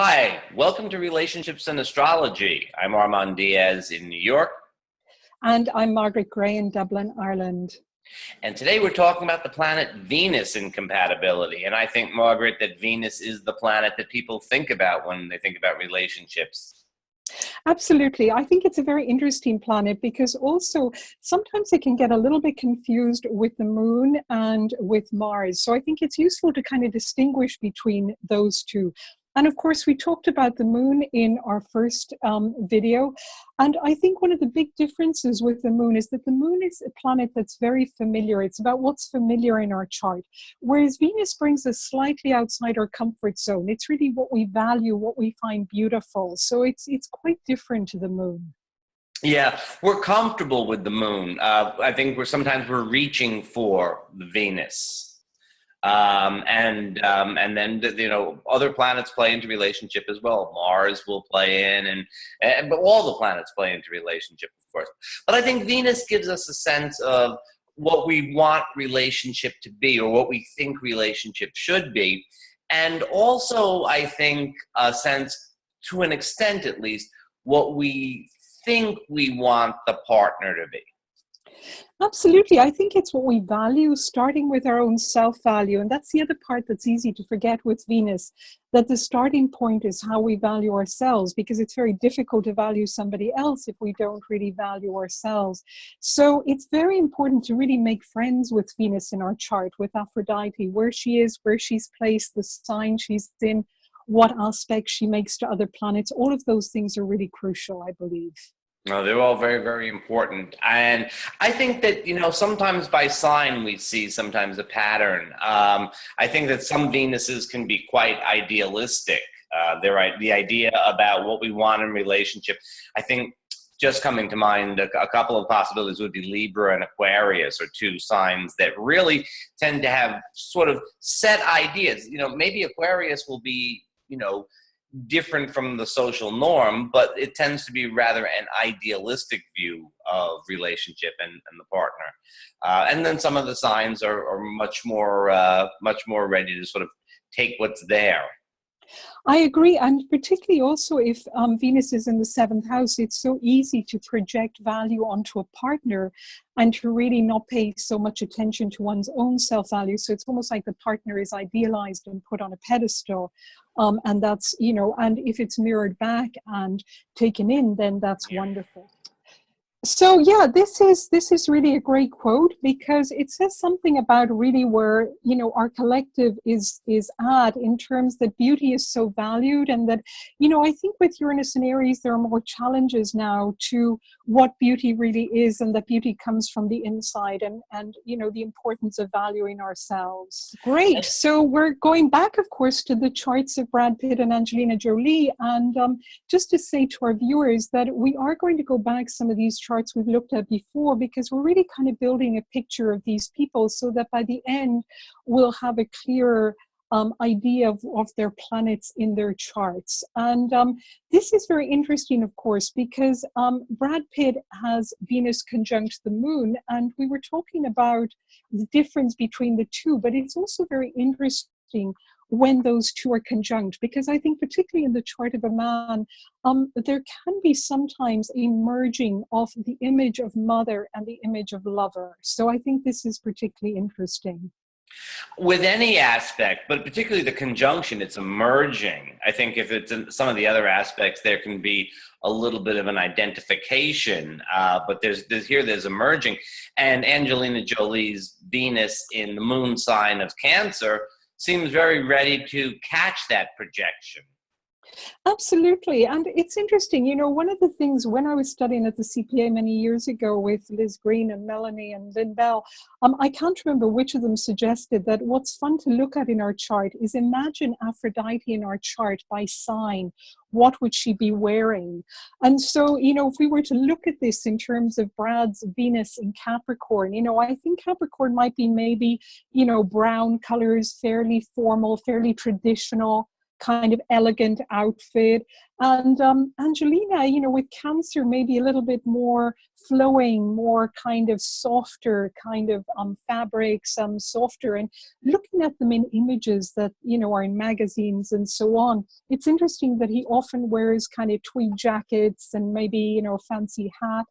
Hi, welcome to Relationships and Astrology. I'm Armand Diaz in New York. And I'm Margaret Gray in Dublin, Ireland. And today we're talking about the planet Venus in compatibility. And I think, Margaret, that Venus is the planet that people think about when they think about relationships. Absolutely. I think it's a very interesting planet because also sometimes it can get a little bit confused with the moon and with Mars. So I think it's useful to kind of distinguish between those two. And of course, we talked about the moon in our first video. And I think one of the big differences with the moon is that the moon is a planet that's very familiar. It's about what's familiar in our chart. Whereas Venus brings us slightly outside our comfort zone. It's really what we value, what we find beautiful. So it's quite different to the moon. Yeah, we're comfortable with the moon. I think sometimes we're reaching for the Venus. And then other planets play into relationship as well. Mars will play in, but all the planets play into relationship, of course. But I think Venus gives us a sense of what we want relationship to be, or what we think relationship should be, and also I think a sense, to an extent at least, what we think we want the partner to be. Absolutely. I think it's what we value, starting with our own self-value. And that's the other part that's easy to forget with Venus, that the starting point is how we value ourselves, because it's very difficult to value somebody else if we don't really value ourselves. So it's very important to really make friends with Venus in our chart, with Aphrodite, where she is, where she's placed, the sign she's in, what aspects she makes to other planets. All of those things are really crucial, I believe. No, they're all very, very important. And I think that, sometimes by sign we see sometimes a pattern. I think that some Venuses can be quite idealistic. The idea about what we want in relationship. I think just coming to mind, a couple of possibilities would be Libra and Aquarius, are two signs that really tend to have sort of set ideas. Maybe Aquarius will be, different from the social norm, but it tends to be rather an idealistic view of relationship and the partner. And then some of the signs are much more ready to sort of take what's there. I agree, and particularly also if Venus is in the seventh house, it's so easy to project value onto a partner and to really not pay so much attention to one's own self-value. So it's almost like the partner is idealized and put on a pedestal. And that's, and if it's mirrored back and taken in, then that's wonderful. So yeah, this is really a great quote, because it says something about really where our collective is at, in terms that beauty is so valued, and that I think with Uranus and Aries there are more challenges now to what beauty really is, and that beauty comes from the inside, and the importance of valuing ourselves. Great. So we're going back, of course, to the charts of Brad Pitt and Angelina Jolie, and just to say to our viewers that we are going to go back some of these charts we've looked at before, because we're really kind of building a picture of these people, so that by the end we'll have a clearer idea of their planets in their charts. And this is very interesting, of course, because Brad Pitt has Venus conjunct the moon, and we were talking about the difference between the two, but it's also very interesting when those two are conjunct, because I think particularly in the chart of a man, there can be sometimes a merging of the image of mother and the image of lover. So I think this is particularly interesting. With any aspect, but particularly the conjunction, it's emerging. I think if it's in some of the other aspects, there can be a little bit of an identification, but there's emerging. And Angelina Jolie's Venus in the moon sign of Cancer seems very ready to catch that projection. Absolutely. And it's interesting, one of the things when I was studying at the CPA many years ago with Liz Green and Melanie and Lynn Bell, I can't remember which of them suggested that what's fun to look at in our chart is imagine Aphrodite in our chart by sign. What would she be wearing? And so, if we were to look at this in terms of Brad's Venus in Capricorn, I think Capricorn might be maybe, brown colors, fairly formal, fairly traditional, kind of elegant outfit. And Angelina, with Cancer, maybe a little bit more flowing, more kind of softer kind of fabrics, softer. And looking looking at them in images that, are in magazines and so on, it's interesting that he often wears kind of tweed jackets and maybe, a fancy hat.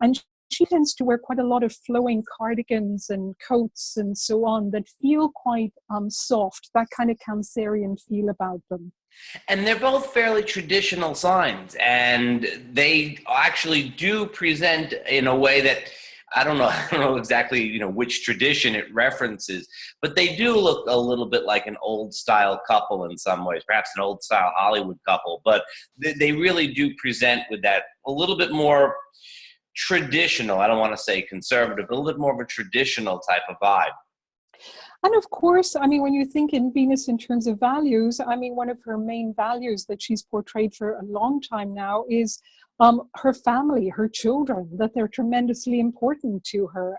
And she tends to wear quite a lot of flowing cardigans and coats and so on that feel quite soft, that kind of Cancerian feel about them. And they're both fairly traditional signs, and they actually do present in a way that I don't know exactly, which tradition it references, but they do look a little bit like an old style couple in some ways, perhaps an old style Hollywood couple, but they really do present with that a little bit more traditional. I don't want to say conservative, but a little bit more of a traditional type of vibe. And of course, I mean, when you think in Venus in terms of values, I mean, one of her main values that she's portrayed for a long time now is her family, her children, that they're tremendously important to her.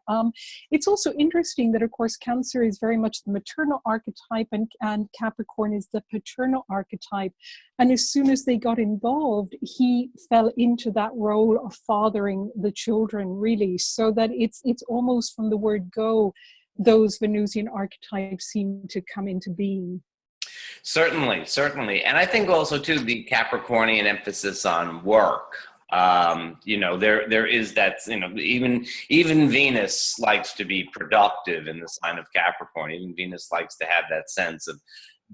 It's also interesting that, of course, Cancer is very much the maternal archetype and Capricorn is the paternal archetype. And as soon as they got involved, he fell into that role of fathering the children, really, so that it's almost from the word go, those Venusian archetypes seem to come into being. Certainly, certainly. And I think also, too, the Capricornian emphasis on work. There is that, even Venus likes to be productive in the sign of Capricorn. Even Venus likes to have that sense of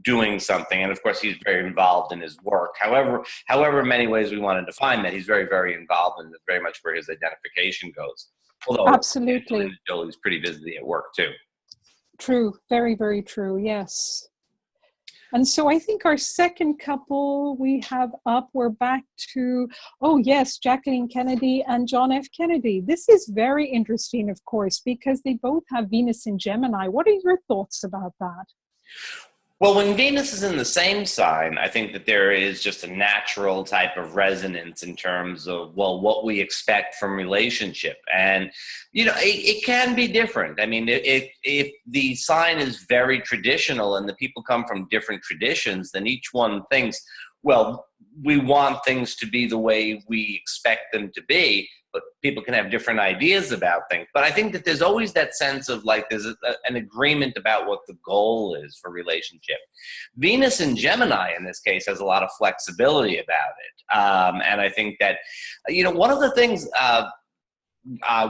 doing something. And of course, he's very involved in his work. However many ways we want to define that, he's very, very involved, and that's very much where his identification goes. Although Absolutely. Angelina Jolie's pretty busy at work too. True. Very, very true. Yes. And so I think our second couple we have up, we're back to, oh yes, Jacqueline Kennedy and John F. Kennedy. This is very interesting, of course, because they both have Venus in Gemini. What are your thoughts about that? Well, when Venus is in the same sign, I think that there is just a natural type of resonance in terms of, well, what we expect from relationship. And, it can be different. I mean, if the sign is very traditional and the people come from different traditions, then each one thinks, well, we want things to be the way we expect them to be, but people can have different ideas about things. But I think that there's always that sense of like there's an agreement about what the goal is for relationship. Venus in Gemini in this case has a lot of flexibility about it. And I think that, one of the things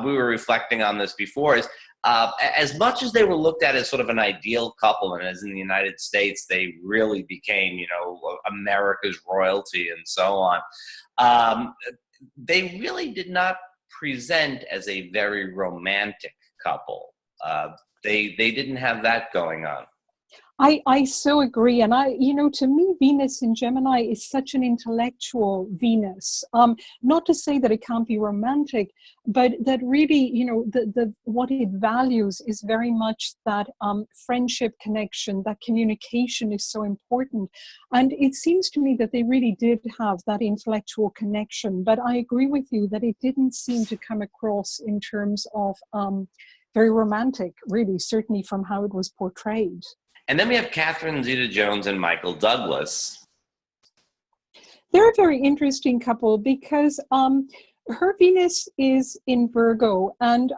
we were reflecting on this before is as much as they were looked at as sort of an ideal couple, and as in the United States, they really became, America's royalty and so on. They really did not present as a very romantic couple. They didn't have that going on. I so agree. And to me, Venus in Gemini is such an intellectual Venus. Not to say that it can't be romantic, but that really, the what it values is very much that friendship connection, that communication is so important. And it seems to me that they really did have that intellectual connection. But I agree with you that it didn't seem to come across in terms of very romantic, really, certainly from how it was portrayed. And then we have Catherine Zeta-Jones and Michael Douglas. They're a very interesting couple because her Venus is in Virgo, and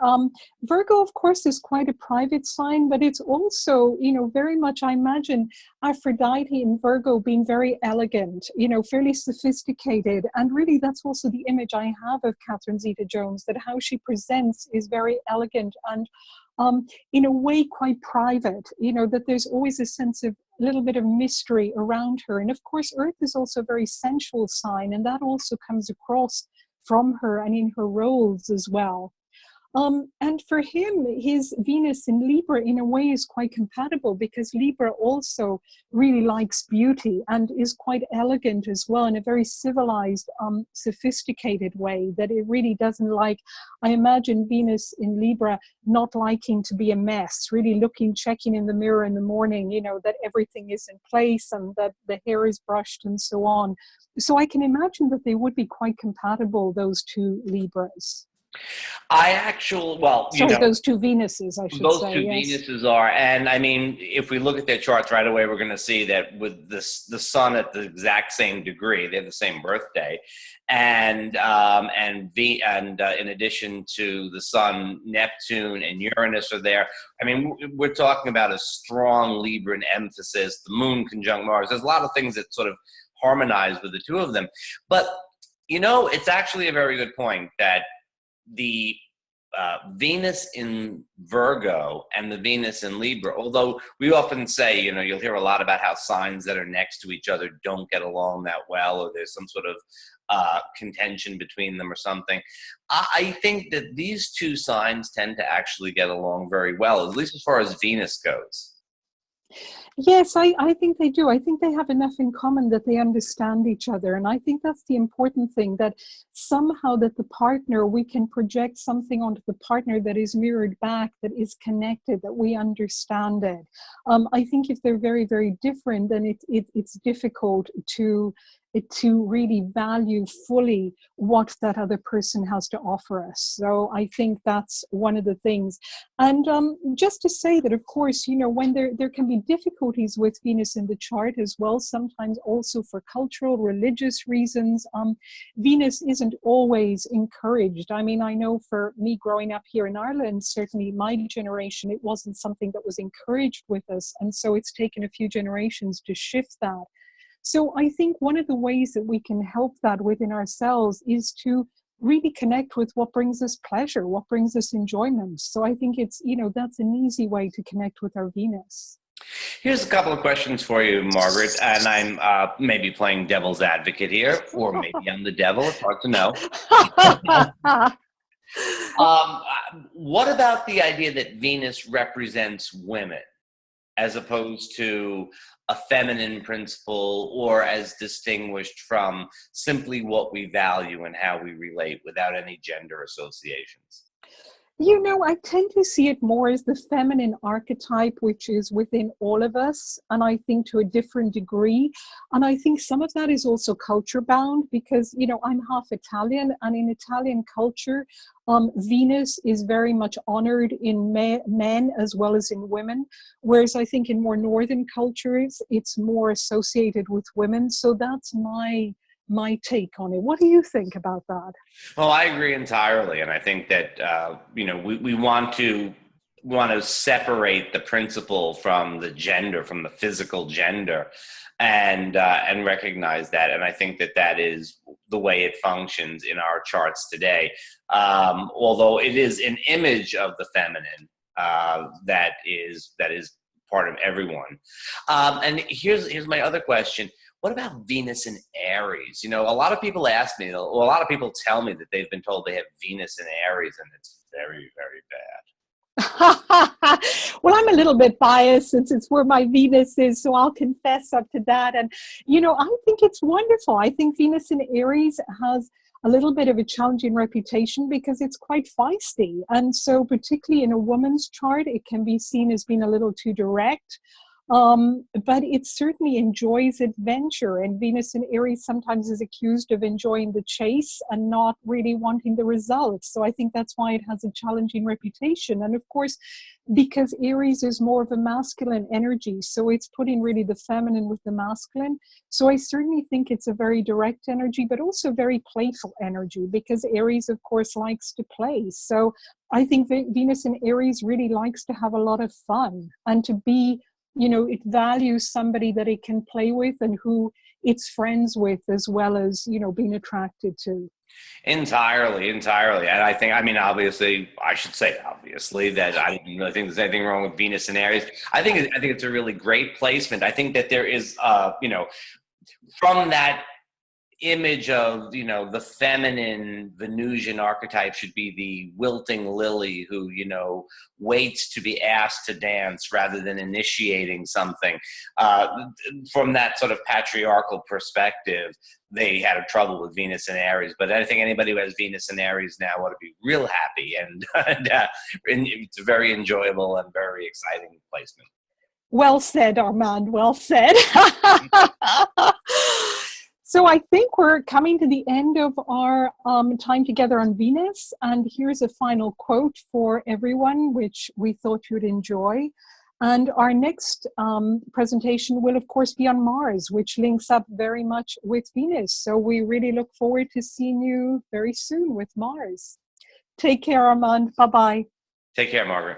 Virgo, of course, is quite a private sign, but it's also, very much, I imagine, Aphrodite in Virgo being very elegant, fairly sophisticated. And really, that's also the image I have of Catherine Zeta-Jones, that how she presents is very elegant and in a way quite private, that there's always a sense of a little bit of mystery around her. And of course, Earth is also a very sensual sign, and that also comes across from her and in her roles as well. And for him, his Venus in Libra in a way is quite compatible because Libra also really likes beauty and is quite elegant as well in a very civilized, sophisticated way that it really doesn't like. I imagine Venus in Libra not liking to be a mess, really checking in the mirror in the morning, that everything is in place and that the hair is brushed and so on. So I can imagine that they would be quite compatible, those two Libras. I actually, well, Sorry, those two Venuses, I should those say, two yes. Venuses are, and I mean, if we look at their charts right away, we're going to see that with this, the Sun at the exact same degree, they have the same birthday, and in addition to the Sun, Neptune and Uranus are there. I mean, we're talking about a strong Libran emphasis. The Moon conjunct Mars. There's a lot of things that sort of harmonize with the two of them, but it's actually a very good point that the Venus in Virgo and the Venus in Libra, although we often say, you'll hear a lot about how signs that are next to each other don't get along that well, or there's some sort of contention between them or something. I think that these two signs tend to actually get along very well, at least as far as Venus goes. Yes, I think they do. I think they have enough in common that they understand each other. And I think that's the important thing, that somehow that the partner, we can project something onto the partner that is mirrored back, that is connected, that we understand it. I think if they're very, very different, then it's difficult to really value fully what that other person has to offer us. So I think that's one of the things. And just to say that, of course, when there can be difficulties with Venus in the chart as well, sometimes also for cultural, religious reasons, Venus isn't always encouraged. I mean, I know for me growing up here in Ireland, certainly my generation, it wasn't something that was encouraged with us. And so it's taken a few generations to shift that. So I think one of the ways that we can help that within ourselves is to really connect with what brings us pleasure, what brings us enjoyment. So I think it's, that's an easy way to connect with our Venus. Here's a couple of questions for you, Margaret, and I'm maybe playing devil's advocate here, or maybe I'm the devil. It's hard to know. What about the idea that Venus represents women, as opposed to a feminine principle, or as distinguished from simply what we value and how we relate without any gender associations? I tend to see it more as the feminine archetype, which is within all of us, and I think to a different degree. And I think some of that is also culture bound because, I'm half Italian, and in Italian culture, Venus is very much honored in men as well as in women, whereas I think in more northern cultures, it's more associated with women. So that's my take on it. What do you think about that? Well, I agree entirely, and I think that we want to separate the principle from the gender, from the physical gender, and recognize that. And I think that is the way it functions in our charts today. Although it is an image of the feminine that is part of everyone. And here's my other question. What about Venus in Aries? A lot of people ask me, well, a lot of people tell me that they've been told they have Venus in Aries, and it's very, very bad. Well, I'm a little bit biased since it's where my Venus is, so I'll confess up to that. And, I think it's wonderful. I think Venus in Aries has a little bit of a challenging reputation because it's quite feisty. And so particularly in a woman's chart, it can be seen as being a little too direct. But it certainly enjoys adventure, and Venus in Aries sometimes is accused of enjoying the chase and not really wanting the results. So I think that's why it has a challenging reputation. And of course, because Aries is more of a masculine energy, so it's putting really the feminine with the masculine. So I certainly think it's a very direct energy, but also very playful energy, because Aries, of course, likes to play. So I think Venus in Aries really likes to have a lot of fun and to be, it values somebody that it can play with and who it's friends with, as well as, being attracted to. Entirely. And I mean, obviously, I should say obviously that I don't really think there's anything wrong with Venus in Aries. I think it's a really great placement. I think that there is, from that image of, the feminine Venusian archetype should be the wilting lily who, waits to be asked to dance rather than initiating something. From that sort of patriarchal perspective, they had a trouble with Venus and Aries. But I think anybody who has Venus and Aries now ought to be real happy, and it's a very enjoyable and very exciting placement. Well said, Armand. Well said. So I think we're coming to the end of our time together on Venus. And here's a final quote for everyone, which we thought you'd enjoy. And our next presentation will, of course, be on Mars, which links up very much with Venus. So we really look forward to seeing you very soon with Mars. Take care, Armand. Bye-bye. Take care, Margaret.